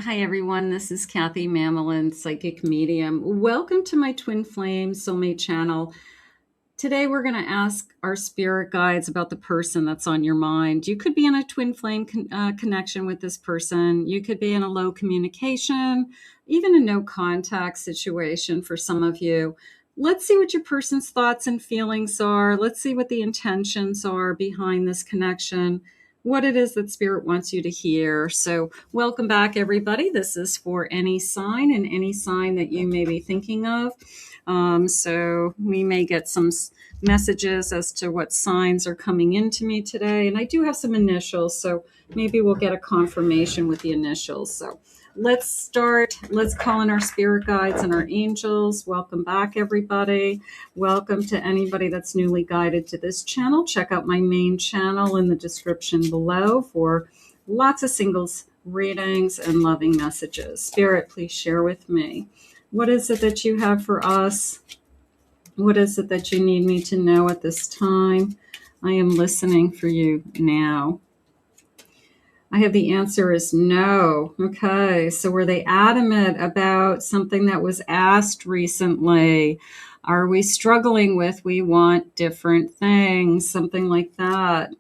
Hi, everyone. This is Kathy Mamelin, Psychic Medium. Welcome to my Twin Flame Soulmate channel. Today, we're going to ask our spirit guides about the person that's on your mind. You could be in a twin flame connection with this person. You could be in a low communication, even a no contact situation for some of you. Let's see what your person's thoughts and feelings are. Let's see what the intentions are behind this connection, what it is that spirit wants you to hear. So welcome back, everybody. This is for any sign and any sign that you may be thinking of. So we may get some messages as to what signs are coming into me today. And I do have some initials, so maybe we'll get a confirmation with the initials. So let's start. Let's call in our spirit guides and our angels. Welcome back, everybody. Welcome to anybody that's newly guided to this channel. Check out my main channel in the description below for lots of singles readings and loving messages. Spirit, please share with me. What is it that you have for us? What is it that you need me to know at this time? I am listening for you now. I have the answer is no. Okay, so were they adamant about something that was asked recently? Are we struggling with we want different things? Something like that.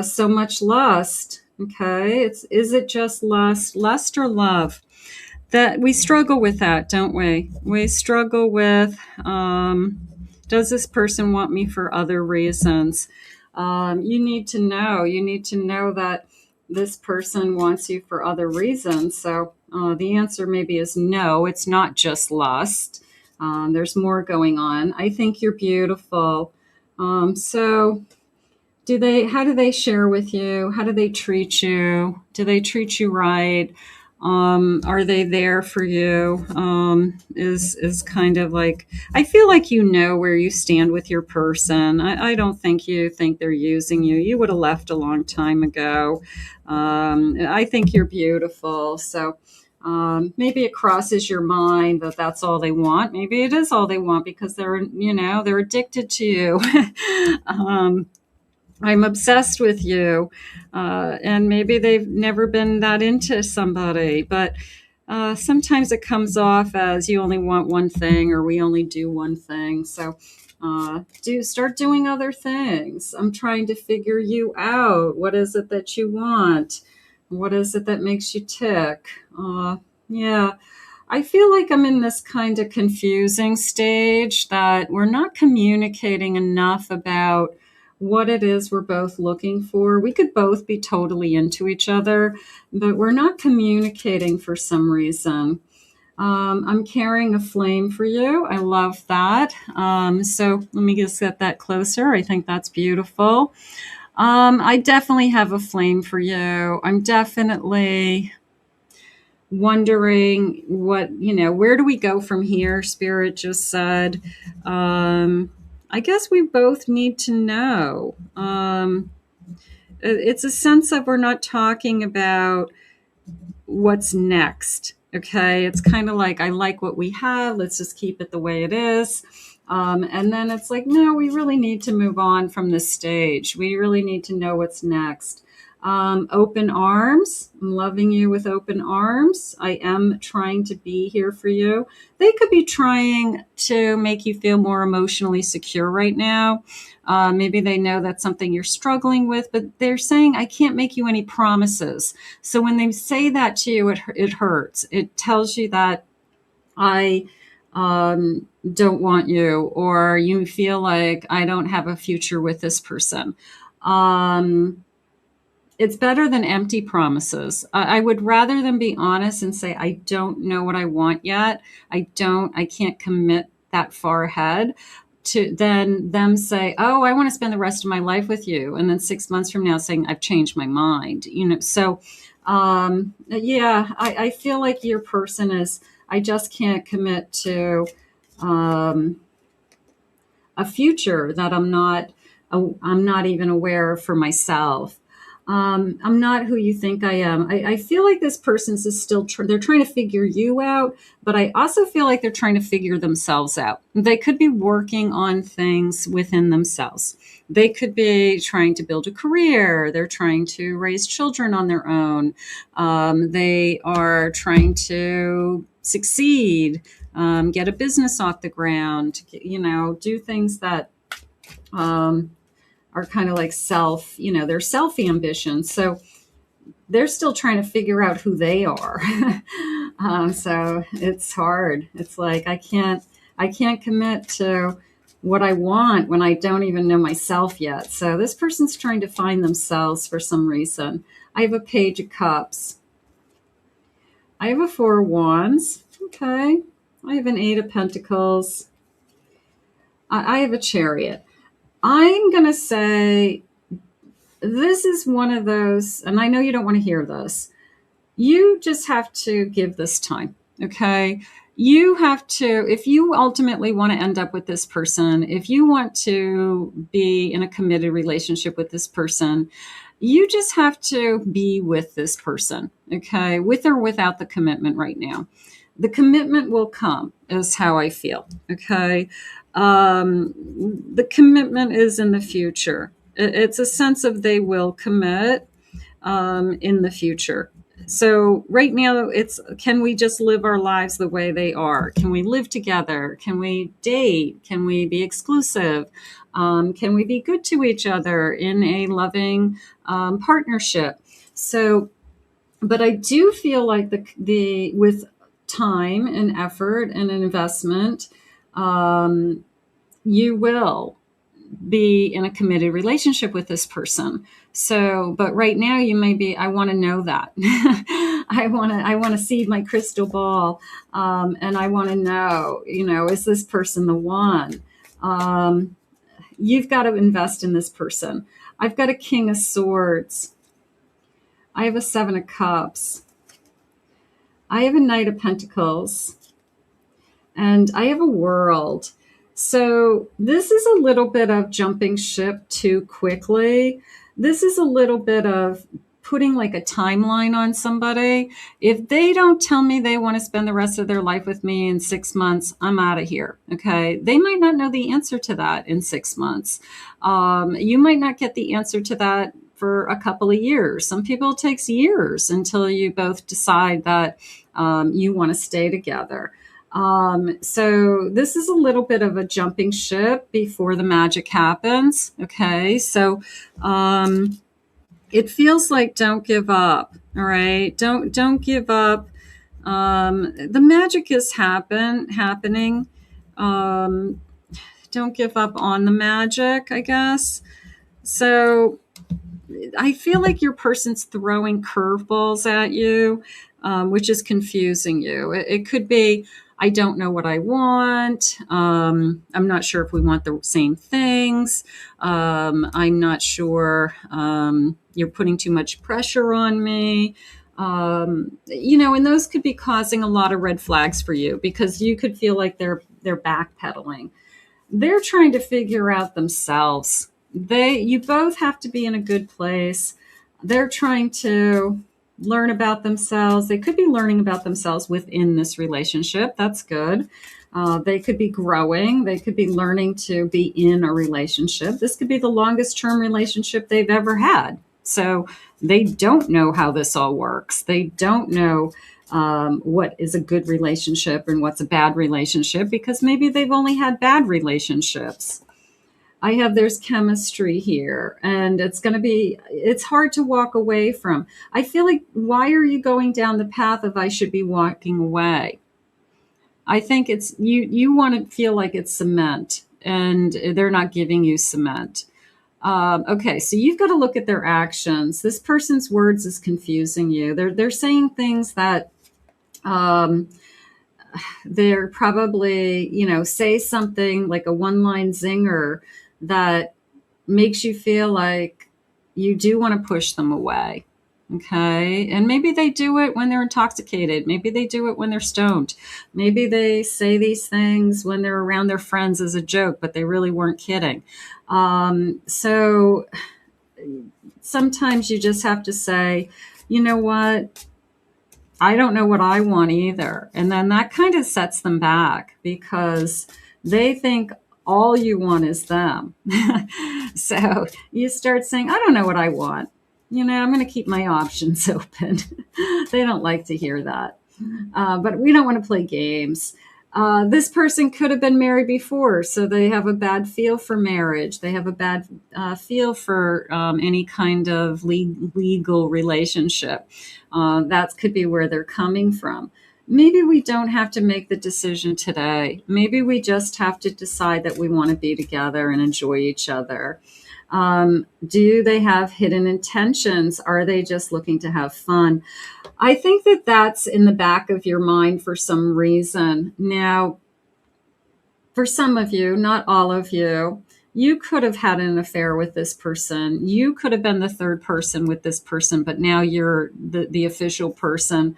So much lust. Okay, is it just lust or love? That we struggle with that, don't we? We struggle with, does this person want me for other reasons? You need to know that this person wants you for other reasons. So the answer maybe is no, it's not just lust. There's more going on. I think you're beautiful. So how do they share with you? How do they treat you? Do they treat you right? Are they there for you? Is kind of like, I feel like you know where you stand with your person. I don't think you think they're using you. You would have left a long time ago. I think you're beautiful. So maybe it crosses your mind that that's all they want. Maybe it is all they want because they're addicted to you. I'm obsessed with you. And maybe they've never been that into somebody, but sometimes it comes off as you only want one thing or we only do one thing. So do start doing other things. I'm trying to figure you out. What is it that you want? What is it that makes you tick? Yeah. I feel like I'm in this kind of confusing stage that we're not communicating enough about what it is we're both looking for. We could both be totally into each other, but we're not communicating for some reason. I'm carrying a flame for you. I love that. So let me just get that closer. I think that's beautiful. I definitely have a flame for you. I'm definitely wondering where do we go from here? Spirit just said, I guess we both need to know. It's a sense of we're not talking about what's next. Okay. It's kind of like, I like what we have. Let's just keep it the way it is. And then it's like, no, we really need to move on from this stage. We really need to know what's next. Open arms. I'm loving you with open arms. I am trying to be here for you. They could be trying to make you feel more emotionally secure right now. Maybe they know that's something you're struggling with, but they're saying, I can't make you any promises. So when they say that to you, it hurts. It tells you that I don't want you, or you feel like I don't have a future with this person. It's better than empty promises. I would rather them be honest and say, I don't know what I want yet. I can't commit that far ahead, to then them say, oh, I want to spend the rest of my life with you. And then 6 months from now saying, I've changed my mind, So, yeah, I feel like your person is, I just can't commit to a future that I'm not even aware of for myself. I'm not who you think I am. I feel like this person's is still, they're trying to figure you out, but I also feel like they're trying to figure themselves out. They could be working on things within themselves. They could be trying to build a career. They're trying to raise children on their own. They are trying to succeed, get a business off the ground, do things that, are kind of like their self ambitions. So they're still trying to figure out who they are. So it's hard. It's like I can't commit to what I want when I don't even know myself yet. So this person's trying to find themselves for some reason. I have a Page of Cups. I have a Four of Wands. Okay. I have an Eight of Pentacles. I have a Chariot. I'm going to say this is one of those, and I know you don't want to hear this. You just have to give this time, okay? You have to, if you ultimately want to end up with this person, if you want to be in a committed relationship with this person, you just have to be with this person, okay? With or without the commitment right now. The commitment will come, is how I feel, okay? The commitment is in the future. It's a sense of they will commit in the future. So right now it's, can we just live our lives the way they are? Can we live together? Can we date? Can we be exclusive? Can we be good to each other in a loving partnership? So, but I do feel like the with time and effort and an investment, you will be in a committed relationship with this person. So, but right now you may be, I want to know that. I want to see my crystal ball. And I want to know, is this person the one? You've got to invest in this person. I've got a King of Swords. I have a Seven of Cups. I have a Knight of Pentacles. And I have a World. So this is a little bit of jumping ship too quickly. This is a little bit of putting like a timeline on somebody. If they don't tell me they want to spend the rest of their life with me in 6 months, I'm out of here. Okay. They might not know the answer to that in 6 months. You might not get the answer to that for a couple of years. Some people it takes years until you both decide that you want to stay together. So this is a little bit of a jumping ship before the magic happens. Okay. So, it feels like don't give up. All right. Don't give up. The magic is happening. Don't give up on the magic, I guess. So I feel like your person's throwing curveballs at you, which is confusing you. It could be, I don't know what I want. I'm not sure if we want the same things. I'm not sure. You're putting too much pressure on me. And those could be causing a lot of red flags for you because you could feel like they're backpedaling. They're trying to figure out themselves. You both have to be in a good place. They're trying to learn about themselves. They could be learning about themselves within this relationship. That's good. They could be growing. They could be learning to be in a relationship. This could be the longest term relationship they've ever had. So they don't know how this all works. They don't know what is a good relationship and what's a bad relationship because maybe they've only had bad relationships. There's chemistry here and it's hard to walk away from. I feel like, why are you going down the path of I should be walking away? I think it's, you want to feel like it's cement and they're not giving you cement. Okay. So you've got to look at their actions. This person's words is confusing you. They're saying things that, they're probably, say something like a one-line zinger that makes you feel like you do want to push them away. Okay. And maybe they do it when they're intoxicated. Maybe they do it when they're stoned. Maybe they say these things when they're around their friends as a joke, but they really weren't kidding. So sometimes you just have to say, you know what? I don't know what I want either. And then that kind of sets them back because they think all you want is them. So you start saying, I don't know what I want. I'm going to keep my options open. They don't like to hear that. But we don't want to play games. This person could have been married before, so they have a bad feel for marriage. They have a bad feel for any kind of legal relationship. That could be where they're coming from. Maybe we don't have to make the decision today. Maybe we just have to decide that we want to be together and enjoy each other. Do they have hidden intentions? Are they just looking to have fun? I think that that's in the back of your mind for some reason. Now, for some of you, not all of you, you could have had an affair with this person. You could have been the third person with this person, but now you're the official person.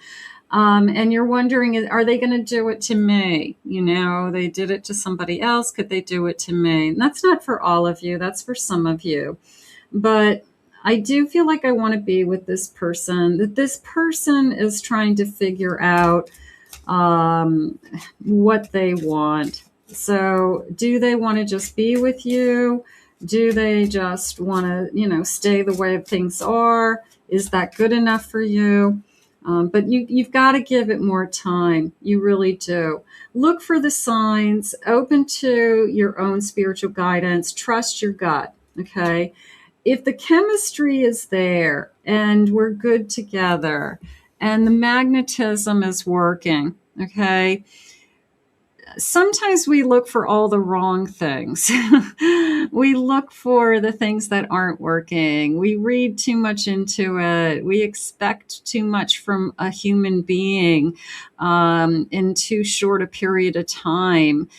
And you're wondering, are they going to do it to me? They did it to somebody else. Could they do it to me? And that's not for all of you. That's for some of you. But I do feel like I want to be with this person, that this person is trying to figure out what they want. So do they want to just be with you? Do they just want to, stay the way things are? Is that good enough for you? But you've got to give it more time. You really do. Look for the signs, open to your own spiritual guidance, trust your gut, okay? If the chemistry is there and we're good together and the magnetism is working, okay, sometimes we look for all the wrong things. We look for the things that aren't working. We read too much into it. We expect too much from a human being in too short a period of time.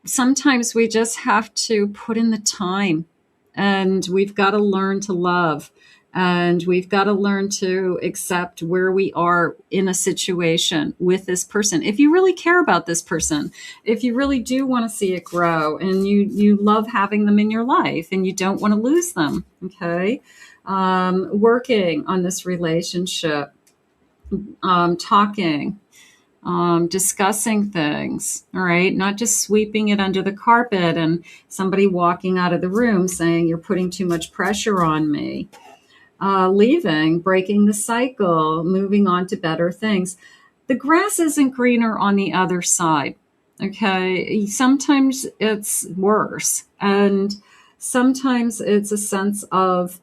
Sometimes we just have to put in the time, and we've got to learn to love. And we've got to learn to accept where we are in a situation with this person. If you really care about this person, if you really do want to see it grow and you love having them in your life and you don't want to lose them, okay? Working on this relationship, talking, discussing things, all right? Not just sweeping it under the carpet and somebody walking out of the room saying, you're putting too much pressure on me. Leaving, breaking the cycle, moving on to better things. The grass isn't greener on the other side, okay? Sometimes it's worse. And sometimes it's a sense of,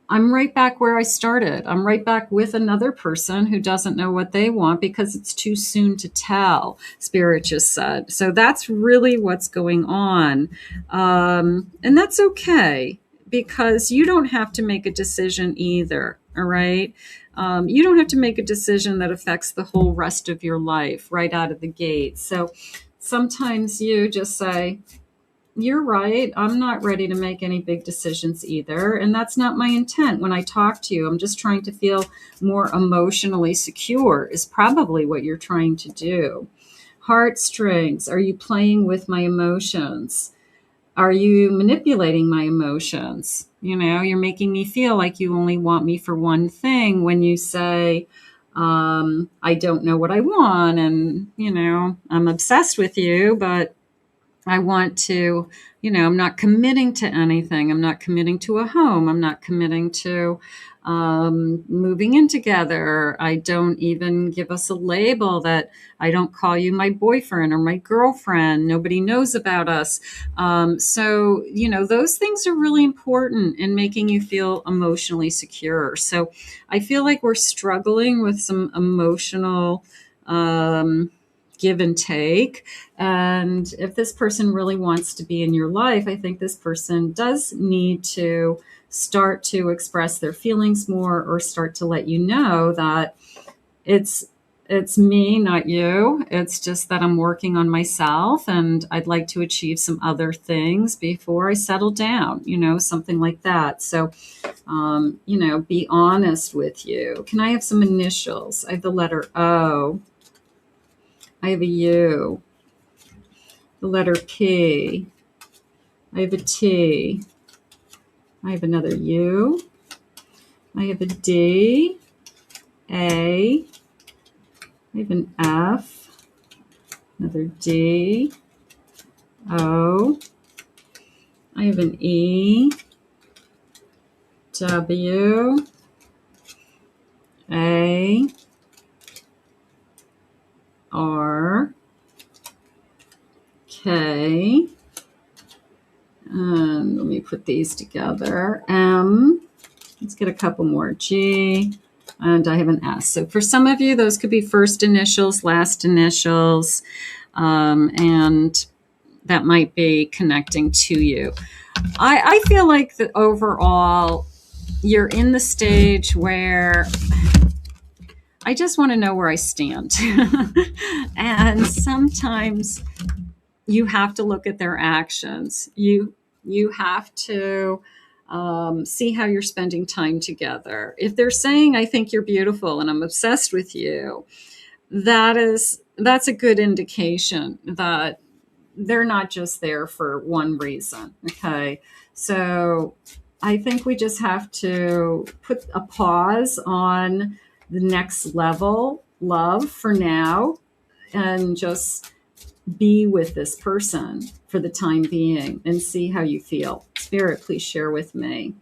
I'm right back where I started. I'm right back with another person who doesn't know what they want because it's too soon to tell, Spirit just said. So that's really what's going on. And that's okay, because you don't have to make a decision either, all right? You don't have to make a decision that affects the whole rest of your life right out of the gate. So sometimes you just say, you're right, I'm not ready to make any big decisions either. And that's not my intent when I talk to you. I'm just trying to feel more emotionally secure is probably what you're trying to do. Heartstrings, are you playing with my emotions? Are you manipulating my emotions? You're making me feel like you only want me for one thing when you say, I don't know what I want. And, I'm obsessed with you, but I want to, I'm not committing to anything. I'm not committing to a home. I'm not committing to moving in together. I don't even give us a label that I don't call you my boyfriend or my girlfriend. Nobody knows about us. So, those things are really important in making you feel emotionally secure. So I feel like we're struggling with some emotional give and take. And if this person really wants to be in your life, I think this person does need to start to express their feelings more, or start to let you know that it's me, not you. It's just that I'm working on myself and I'd like to achieve some other things before I settle down, something like that. So, be honest with you. Can I have some initials? I have the letter O. I have a U, the letter P, I have a T, I have another U, I have a D, A, I have an F, another D, O, I have an E, W, A, R, K, and let me put these together, M, let's get a couple more, G, and I have an S. So for some of you, those could be first initials, last initials, and that might be connecting to you. I feel like that overall, you're in the stage where I just want to know where I stand. And sometimes you have to look at their actions. You have to see how you're spending time together. If they're saying, I think you're beautiful and I'm obsessed with you, that's a good indication that they're not just there for one reason. Okay. So I think we just have to put a pause on the next level love for now and just be with this person for the time being and see how you feel. Spirit, please share with me.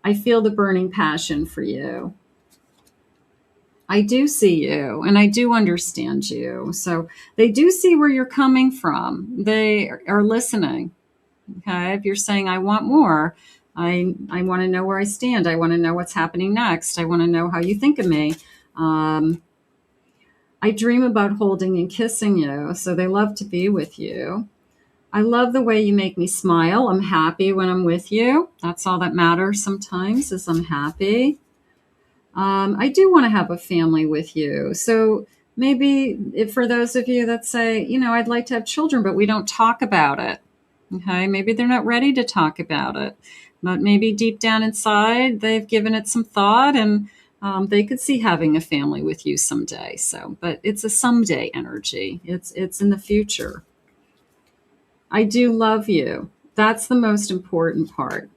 I feel the burning passion for you. I do see you and I do understand you. So they do see where you're coming from. They are listening. Okay. If you're saying, I want more, I want to know where I stand. I want to know what's happening next. I want to know how you think of me. I dream about holding and kissing you. So they love to be with you. I love the way you make me smile. I'm happy when I'm with you. That's all that matters sometimes is I'm happy. I do want to have a family with you. So maybe if for those of you that say, I'd like to have children, but we don't talk about it. Okay. Maybe they're not ready to talk about it, but maybe deep down inside, they've given it some thought and they could see having a family with you someday. So, but it's a someday energy. It's in the future. I do love you. That's the most important part.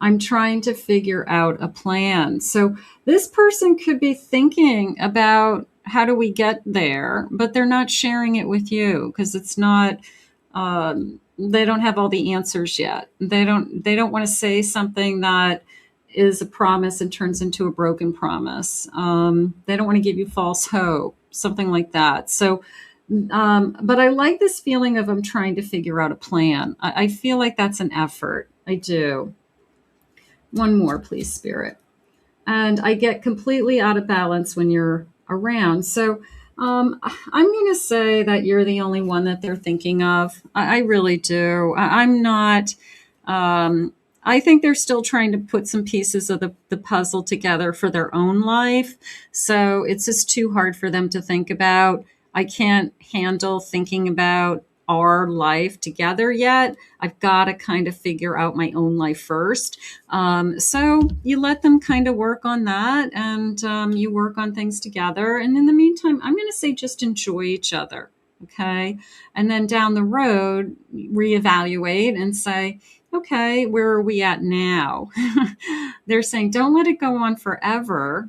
I'm trying to figure out a plan. So this person could be thinking about how do we get there, but they're not sharing it with you because it's not, they don't have all the answers yet. They don't want to say something that is a promise and turns into a broken promise. They don't want to give you false hope, something like that. So, but I like this feeling of I'm trying to figure out a plan. I feel like that's an effort. I do. One more, please, Spirit. And I get completely out of balance when you're around. So I'm going to say that you're the only one that they're thinking of. I really do. I'm not. I think they're still trying to put some pieces of the puzzle together for their own life. So it's just too hard for them to think about. I can't handle thinking about our life together yet. I've got to kind of figure out my own life first. So you let them kind of work on that and you work on things together. And in the meantime, I'm going to say just enjoy each other. Okay. And then down the road, reevaluate and say, okay, where are we at now? They're saying, don't let it go on forever,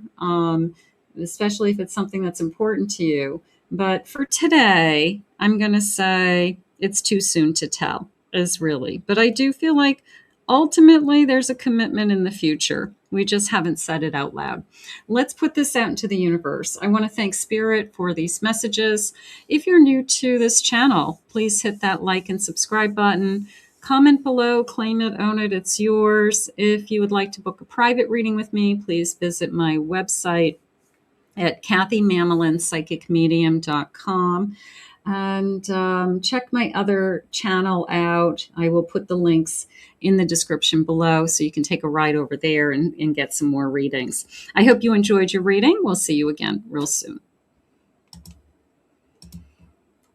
especially if it's something that's important to you. But for today, I'm going to say it's too soon to tell, is really. But I do feel like ultimately there's a commitment in the future. We just haven't said it out loud. Let's put this out into the universe. I want to thank Spirit for these messages. If you're new to this channel, please hit that like and subscribe button. Comment below, claim it, own it, it's yours. If you would like to book a private reading with me, please visit my website at kathymamolinspsychicmedium.com and check my other channel out. I will put the links in the description below so you can take a ride over there and get some more readings. I hope you enjoyed your reading. We'll see you again real soon.